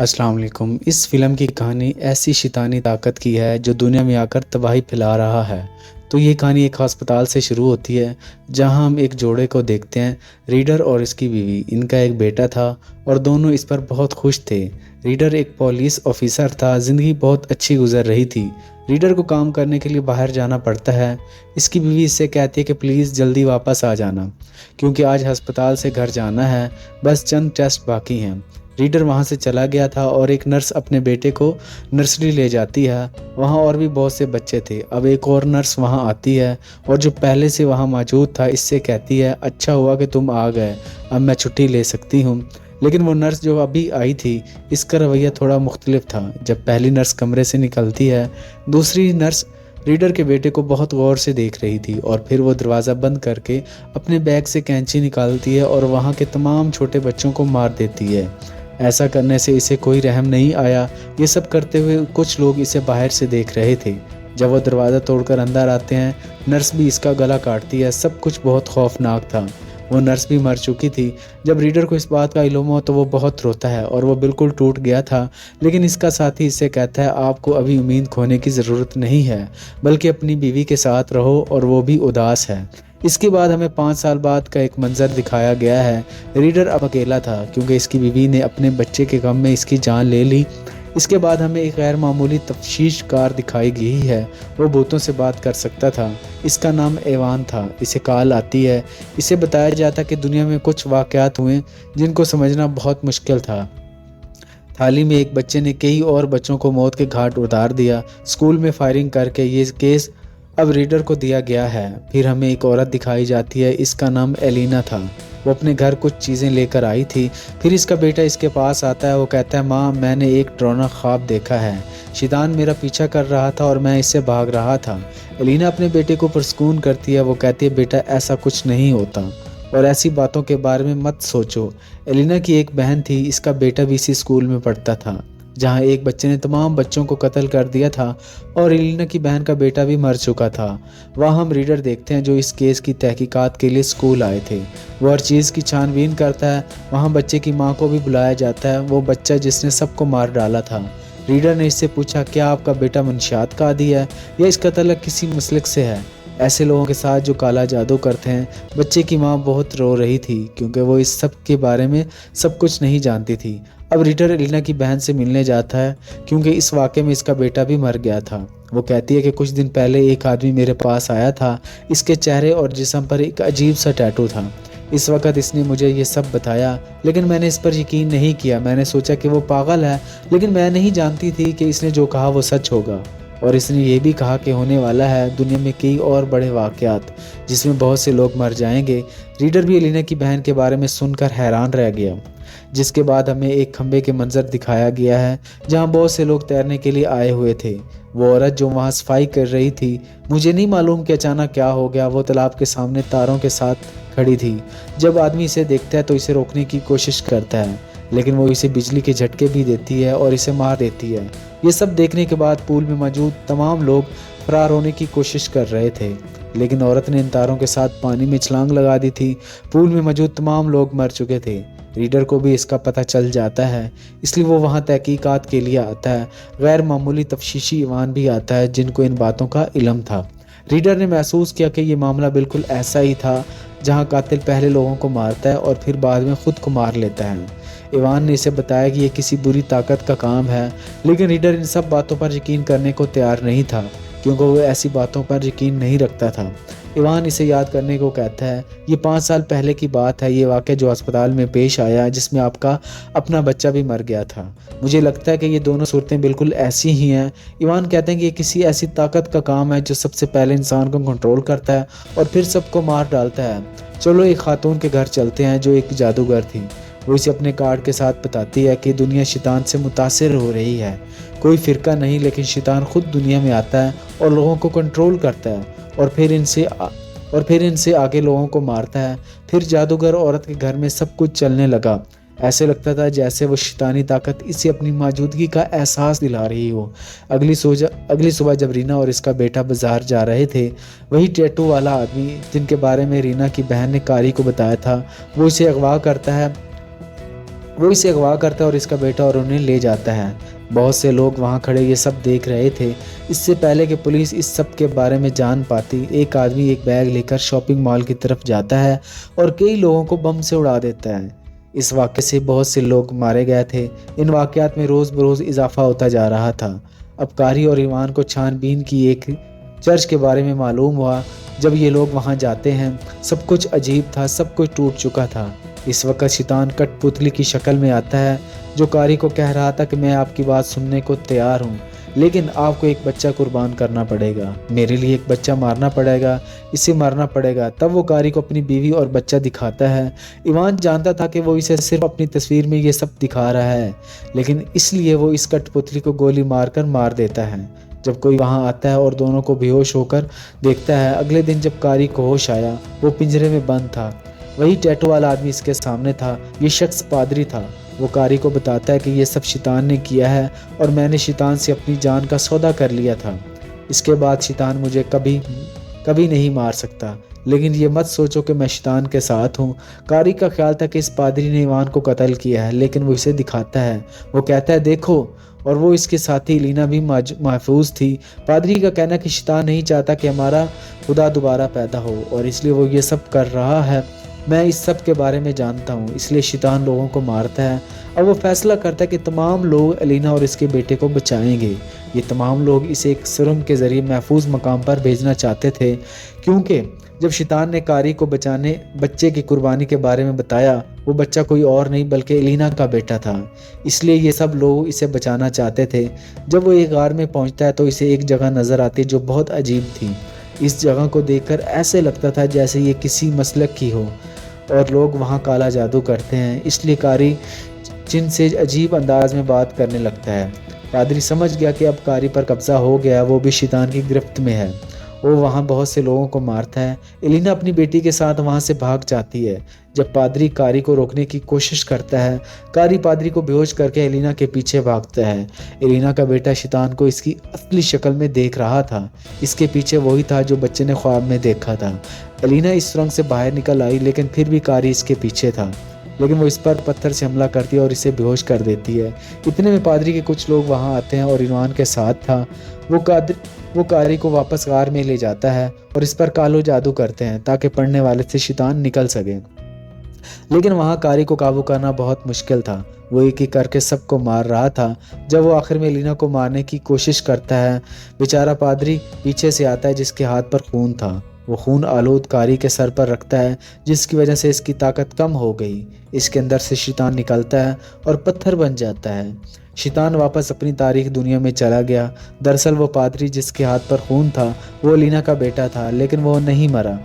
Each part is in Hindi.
अस्सलाम वालेकुम। इस फ़िल्म की कहानी ऐसी शैतानी ताकत की है जो दुनिया में आकर तबाही फैला रहा है। तो ये कहानी एक अस्पताल से शुरू होती है जहां हम एक जोड़े को देखते हैं, रीडर और इसकी बीवी। इनका एक बेटा था और दोनों इस पर बहुत खुश थे। रीडर एक पुलिस ऑफिसर था, ज़िंदगी बहुत अच्छी गुजर रही थी। रीडर को काम करने के लिए बाहर जाना पड़ता है। इसकी बीवी इससे कहती है कि प्लीज़ जल्दी वापस आ जाना क्योंकि आज अस्पताल से घर जाना है, बस चंद टेस्ट बाकी हैं। रीडर वहाँ से चला गया था और एक नर्स अपने बेटे को नर्सरी ले जाती है। वहाँ और भी बहुत से बच्चे थे। अब एक और नर्स वहाँ आती है और जो पहले से वहाँ मौजूद था इससे कहती है, अच्छा हुआ कि तुम आ गए, अब मैं छुट्टी ले सकती हूँ। लेकिन वो नर्स जो अभी आई थी, इसका रवैया थोड़ा मुख्तलिफ था। जब पहली नर्स कमरे से निकलती है, दूसरी नर्स रीडर के बेटे को बहुत गौर से देख रही थी और फिर वो दरवाज़ा बंद करके अपने बैग से कैंची निकालती है और वहाँ के तमाम छोटे बच्चों को मार देती है। ऐसा करने से इसे कोई रहम नहीं आया। ये सब करते हुए कुछ लोग इसे बाहर से देख रहे थे। जब वो दरवाज़ा तोड़कर अंदर आते हैं, नर्स भी इसका गला काटती है। सब कुछ बहुत खौफनाक था। वो नर्स भी मर चुकी थी। जब रीडर को इस बात का इल्म हो तो वो बहुत रोता है और वो बिल्कुल टूट गया था। लेकिन इसका साथी इससे कहता है, आपको अभी उम्मीद खोने की ज़रूरत नहीं है, बल्कि अपनी बीवी के साथ रहो, और वो भी उदास है। इसके बाद हमें 5 साल बाद का एक मंजर दिखाया गया है। रीडर अब अकेला था क्योंकि इसकी बीवी ने अपने बच्चे के गम में इसकी जान ले ली। इसके बाद हमें एक गैर मामूली तफ्तीशकार दिखाई गई है। वो भूतों से बात कर सकता था। इसका नाम एवान था। इसे कॉल आती है। इसे बताया जाता कि दुनिया में कुछ वाक़यात हुए जिनको समझना बहुत मुश्किल था। थाली में एक बच्चे ने कई और बच्चों को मौत के घाट उतार दिया। स्कूल में फायरिंग करके ये केस अब रीडर को दिया गया है। फिर हमें एक औरत दिखाई जाती है। इसका नाम एलिना था। वो अपने घर कुछ चीज़ें लेकर आई थी। फिर इसका बेटा इसके पास आता है। वो कहता है, माँ, मैंने एक डरावना ख्वाब देखा है। शैतान मेरा पीछा कर रहा था और मैं इससे भाग रहा था। एलिना अपने बेटे को पुरस्कून करती है। वो कहती है, बेटा, ऐसा कुछ नहीं होता और ऐसी बातों के बारे में मत सोचो। एलिना की एक बहन थी। इसका बेटा भी इसी स्कूल में पढ़ता था जहाँ एक बच्चे ने तमाम बच्चों को कत्ल कर दिया था और एलिना की बहन का बेटा भी मर चुका था। वहाँ हम रीडर देखते हैं जो इस केस की तहकीकात के लिए स्कूल आए थे। वो हर चीज़ की छानबीन करता है। वहाँ बच्चे की माँ को भी बुलाया जाता है, वो बच्चा जिसने सबको मार डाला था। रीडर ने इससे पूछा, क्या आपका बेटा मंशियात का आदी है या इसका तल्लुक किसी मसलक से है? ऐसे लोगों के साथ जो काला जादू करते हैं। बच्चे की माँ बहुत रो रही थी क्योंकि वो इस सब के बारे में सब कुछ नहीं जानती थी। अब रीडर एलिना की बहन से मिलने जाता है क्योंकि इस वाक़े में इसका बेटा भी मर गया था। वो कहती है कि कुछ दिन पहले एक आदमी मेरे पास आया था। इसके चेहरे और जिस्म पर एक अजीब सा टैटू था। इस वक्त इसने मुझे ये सब बताया, लेकिन मैंने इस पर यकीन नहीं किया। मैंने सोचा कि वो पागल है, लेकिन मैं नहीं जानती थी कि इसने जो कहा वो सच होगा। और इसने ये भी कहा कि होने वाला है दुनिया में कई और बड़े वाक़यात जिसमें बहुत से लोग मर जाएंगे। रीडर भी एलिना की बहन के बारे में सुनकर हैरान रह गया। जिसके बाद हमें एक खंबे के मंजर दिखाया गया है जहां बहुत से लोग तैरने के लिए आए हुए थे। वो औरत जो वहां सफाई कर रही थी, मुझे नहीं मालूम कि अचानक क्या हो गया, वो तालाब के सामने तारों के साथ खड़ी थी। जब आदमी इसे देखता है तो इसे रोकने की कोशिश करता है, लेकिन वो इसे बिजली के झटके भी देती है और इसे मार देती है। ये सब देखने के बाद पूल में मौजूद तमाम लोग फरार होने की कोशिश कर रहे थे, लेकिन औरत ने इन तारों के साथ पानी में छलांग लगा दी थी। पूल में मौजूद तमाम लोग मर चुके थे। रीडर को भी इसका पता चल जाता है, इसलिए वो वहाँ तहकीकात के लिए आता है। गैर मामूली तफ्तीशी ईवान भी आता है जिनको इन बातों का इल्म था। रीडर ने महसूस किया कि ये मामला बिल्कुल ऐसा ही था जहाँ कातिल पहले लोगों को मारता है और फिर बाद में खुद को मार लेता है। ईवान ने इसे बताया कि ये किसी बुरी ताकत का काम है, लेकिन रीडर इन सब बातों पर यकीन करने को तैयार नहीं था क्योंकि वो ऐसी बातों पर यकीन नहीं रखता था। ईवान इसे याद करने को कहता है, ये 5 साल पहले की बात है, ये वाक़या जो अस्पताल में पेश आया जिसमें आपका अपना बच्चा भी मर गया था। मुझे लगता है कि ये दोनों सूरतें बिल्कुल ऐसी ही हैं। ईवान कहते हैं कि ये किसी ऐसी ताकत का काम है जो सबसे पहले इंसान को कंट्रोल करता है और फिर सबको मार डालता है। चलो एक खातून के घर चलते हैं जो एक जादूगर थी। वो इसे अपने कार्ड के साथ बताती है कि दुनिया शैतान से मुतासिर हो रही है। कोई फ़िरका नहीं, लेकिन शैतान खुद दुनिया में आता है और लोगों को कंट्रोल करता है और फिर इनसे आगे लोगों को मारता है। फिर जादूगर औरत के घर में सब कुछ चलने लगा। ऐसे लगता था जैसे वो शैतानी ताकत इसे अपनी मौजूदगी का एहसास दिला रही हो। अगली सुबह जब रीना और इसका बेटा बाजार जा रहे थे, वही टैटू वाला आदमी जिनके बारे में रीना की बहन ने कारी को बताया था, वो इसे अगवा करता है वो इसे अगवा करता है और इसका बेटा और उन्हें ले जाता है। बहुत से लोग वहाँ खड़े ये सब देख रहे थे। इससे पहले कि पुलिस इस सब के बारे में जान पाती, एक आदमी एक बैग लेकर शॉपिंग मॉल की तरफ जाता है और कई लोगों को बम से उड़ा देता है। इस वाक़े से बहुत से लोग मारे गए थे। इन वाक़यात में रोज़ बरोज़ इजाफा होता जा रहा था। अब कारी और ईवान को छानबीन की एक चर्च के बारे में मालूम हुआ। जब ये लोग वहाँ जाते हैं, सब कुछ अजीब था, सब कुछ टूट चुका था। इस वक्त शैतान कठपुतली की शक्ल में आता है, जो कारी को कह रहा था कि मैं आपकी बात सुनने को तैयार हूँ, लेकिन आपको एक बच्चा कुर्बान करना पड़ेगा, मेरे लिए एक बच्चा मारना पड़ेगा, इसे मारना पड़ेगा। तब वो कारी को अपनी बीवी और बच्चा दिखाता है। ईवान जानता था कि वो इसे सिर्फ अपनी तस्वीर में ये सब दिखा रहा है, लेकिन इसलिए वो इस कठपुतली को गोली मारकर मार देता है। जब कोई वहाँ आता है और दोनों को बेहोश होकर देखता है, अगले दिन जब कारी को होश आया, वो पिंजरे में बंद था। वही टैटू वाला आदमी इसके सामने था। ये शख्स पादरी था। वो कारी को बताता है कि ये सब शैतान ने किया है और मैंने शैतान से अपनी जान का सौदा कर लिया था। इसके बाद शैतान मुझे कभी कभी नहीं मार सकता, लेकिन ये मत सोचो कि मैं शैतान के साथ हूँ। कारी का ख्याल था कि इस पादरी ने ईवान को कत्ल किया है, लेकिन वो इसे दिखाता है। वो कहता है देखो, और वो इसके साथी लीना भी महफूज थी। पादरी का कहना है कि शैतान नहीं चाहता कि हमारा खुदा दोबारा पैदा हो और इसलिए वो ये सब कर रहा है। मैं इस सब के बारे में जानता हूँ, इसलिए शैतान लोगों को मारता है। अब वो फैसला करता है कि तमाम लोग अलीना और इसके बेटे को बचाएंगे। ये तमाम लोग इसे एक सुरंग के ज़रिए महफूज मकाम पर भेजना चाहते थे, क्योंकि जब शैतान ने कारी को बचाने बच्चे की कुर्बानी के बारे में बताया, वो बच्चा कोई और नहीं बल्कि अलीना का बेटा था। इसलिए ये सब लोग इसे बचाना चाहते थे। जब वो एक गार में पहुँचता है तो इसे एक जगह नज़र आती जो बहुत अजीब थी। इस जगह को देखकर ऐसे लगता था जैसे ये किसी मसलक की हो और लोग वहाँ काला जादू करते हैं। इसलिए कारी जिन से अजीब अंदाज में बात करने लगता है। पादरी समझ गया कि अब कारी पर कब्जा हो गया, वो भी शैतान की गिरफ्त में है। वो वहाँ बहुत से लोगों को मारता है। एलिना अपनी बेटी के साथ वहाँ से भाग जाती है। जब पादरी कारी को रोकने की कोशिश करता है, कारी पादरी को बेहोश करके एलिना के पीछे भागता है। एलिना का बेटा शैतान को इसकी असली शक्ल में देख रहा था। इसके पीछे वही था जो बच्चे ने ख्वाब में देखा था। एलिना इस सुरंग से बाहर निकल आई, लेकिन फिर भी कारी इसके पीछे था, लेकिन वो इस पर पत्थर से हमला करती है और इसे बेहोश कर देती है। इतने में पादरी के कुछ लोग वहाँ आते हैं और ईवान के साथ था। वो कारी को वापस गार में ले जाता है और इस पर कालो जादू करते हैं ताकि पढ़ने वाले से शैतान निकल सके। लेकिन वहाँ कारी को काबू करना बहुत मुश्किल था। वो एक एक करके सबको मार रहा था। जब वो आखिर में एलिना को मारने की कोशिश करता है, बेचारा पादरी पीछे से आता है जिसके हाथ पर खून था। वो खून आलूद कारी के सर पर रखता है, जिसकी वजह से इसकी ताकत कम हो गई। इसके अंदर से शैतान निकलता है और पत्थर बन जाता है। शैतान वापस अपनी तारीख दुनिया में चला गया। दरअसल वो पादरी जिसके हाथ पर खून था वो एलिना का बेटा था, लेकिन वो नहीं मरा।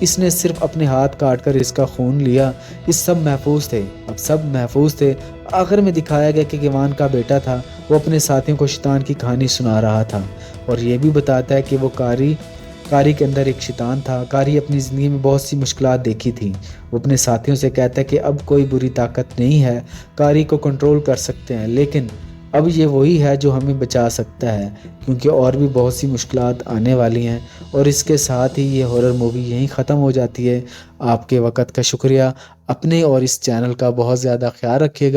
इसने सिर्फ अपने हाथ काट कर इसका खून लिया। इस सब महफूज थे। अब सब महफूज थे। आखिर में दिखाया गया कि ईवान का बेटा था। वो अपने साथियों को शैतान की कहानी सुना रहा था और ये भी बताता है कि वो कारी के अंदर एक शैतान था। कारी अपनी ज़िंदगी में बहुत सी मुश्किलात देखी थी। वो अपने साथियों से कहता है कि अब कोई बुरी ताकत नहीं है, कारी को कंट्रोल कर सकते हैं, लेकिन अब ये वही है जो हमें बचा सकता है, क्योंकि और भी बहुत सी मुश्किलात आने वाली हैं। और इसके साथ ही ये हॉरर मूवी यहीं ख़त्म हो जाती है। आपके वक़्त का शुक्रिया। अपने और इस चैनल का बहुत ज़्यादा ख्याल रखिएगा।